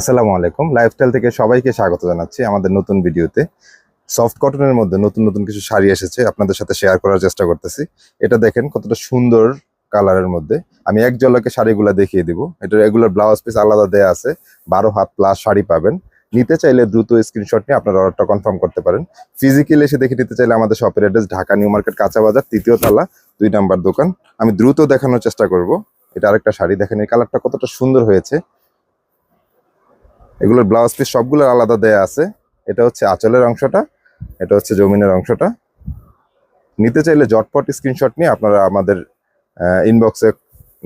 আসসালামু আলাইকুম। লাইফস্টাইল থেকে সবাইকে স্বাগত জানাচ্ছি আমাদের নতুন ভিডিওতে। সফট কটনের মধ্যে নতুন নতুন কিছু শাড়ি এসেছে, আপনাদের সাথে শেয়ার করার চেষ্টা করতেছি। এটা দেখেন কতটা সুন্দর কালারের মধ্যে। আমি এক ঝলকে শাড়িগুলো দেখিয়ে দিব। এটা রেগুলার ব্লাউজ পিস আলাদা দেয়া আছে, 12 হাত প্লাস শাড়ি পাবেন। নিতে চাইলে দ্রুত স্ক্রিনশট নিয়ে আপনার অর্ডারটা কনফার্ম করতে পারেন। ফিজিক্যালি এসে দেখে নিতে চাইলে আমাদের শপের অ্যাড্রেস ঢাকা নিউ মার্কেট কাঁচা বাজার, 3য় তলা, 2 নাম্বার দোকান। আমি দ্রুত দেখানোর চেষ্টা করব। এটা আরেকটা শাড়ি, দেখেন এই কালারটা কতটা সুন্দর হয়েছে। এগুলোর ব্লাউজ পিস সবগুলোর আলাদা দেয়া আছে। এটা হচ্ছে আঁচলের অংশটা, এটা হচ্ছে জমিনের অংশটা। নিতে চাইলে ঝটপট স্ক্রিনশট নিয়ে আপনারা আমাদের ইনবক্সে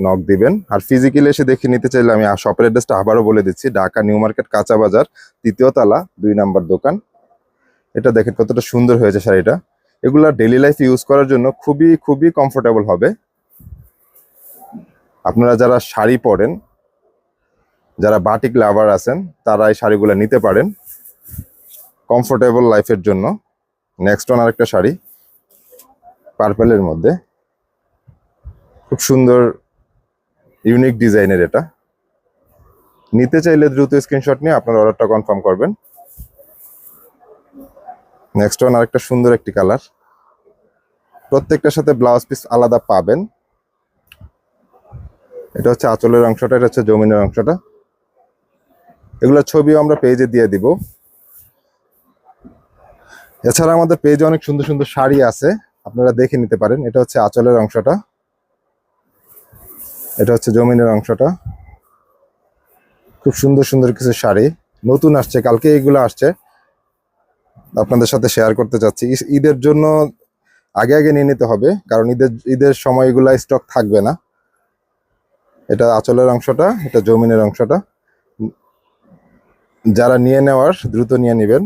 নক দিবেন। আর ফিজিক্যালি এসে দেখে নিতে চাইলে আমি শপের অ্যাড্রেসটা আবারও বলে দিচ্ছি, ঢাকা নিউ মার্কেট কাঁচা বাজার, 3য় তলা, 2 নাম্বার দোকান। এটা দেখেন কতটা সুন্দর হয়েছে শাড়িটা। এগুলা ডেইলি লাইফ ইউজ করার জন্য খুবই খুবই কমফোর্টেবল হবে। আপনারা যারা শাড়ি পরেন, যারা বাটিক লাভার আছেন, তারা এই শাড়িগুলো নিতে পারেন কমফোর্টেবল লাইফের জন্য। নেক্সট ওয়ান আরেকটা শাড়ি পার্পেলের মধ্যে, খুব সুন্দর ইউনিক ডিজাইনের। এটা নিতে চাইলে দ্রুত স্ক্রিনশট নিয়ে আপনার অর্ডারটা কনফার্ম করবেন। নেক্সট ওয়ান আরেকটা সুন্দর একটি কালার, প্রত্যেকটার সাথে ব্লাউজ পিস আলাদা পাবেন। এটা হচ্ছে আঁচলের অংশটা, এটা হচ্ছে জমিনের অংশটা। এগুলোর ছবিও আমরা পেজে দিয়ে দিব। এছাড়া আমাদের পেজে অনেক সুন্দর সুন্দর শাড়ি আছে, আপনারা দেখে নিতে পারেন। এটা হচ্ছে আঁচলের অংশটা, এটা হচ্ছে জমিনের অংশটা। খুব সুন্দর সুন্দর কিছু শাড়ি নতুন আসছে, কালকে এগুলো আসছে, আপনাদের সাথে শেয়ার করতে চাচ্ছি। ঈদের জন্য আগে আগে নিয়ে নিতে হবে, কারণ ঈদের সময় এগুলো স্টক থাকবে না। এটা আঁচলের অংশটা, এটা জমিনের অংশটা। যারা নিয়ে নেওয়ার দ্রুত নিয়ে নেবেন।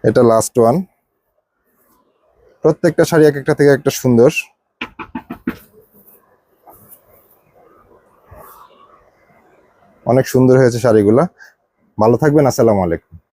এটা লাস্ট ওয়ান। প্রত্যেকটা শাড়ি এক একটা থেকে একটা সুন্দর। অনেক সুন্দর হয়েছে শাড়িগুলা। ভালো থাকবেন। আসসালামু আলাইকুম।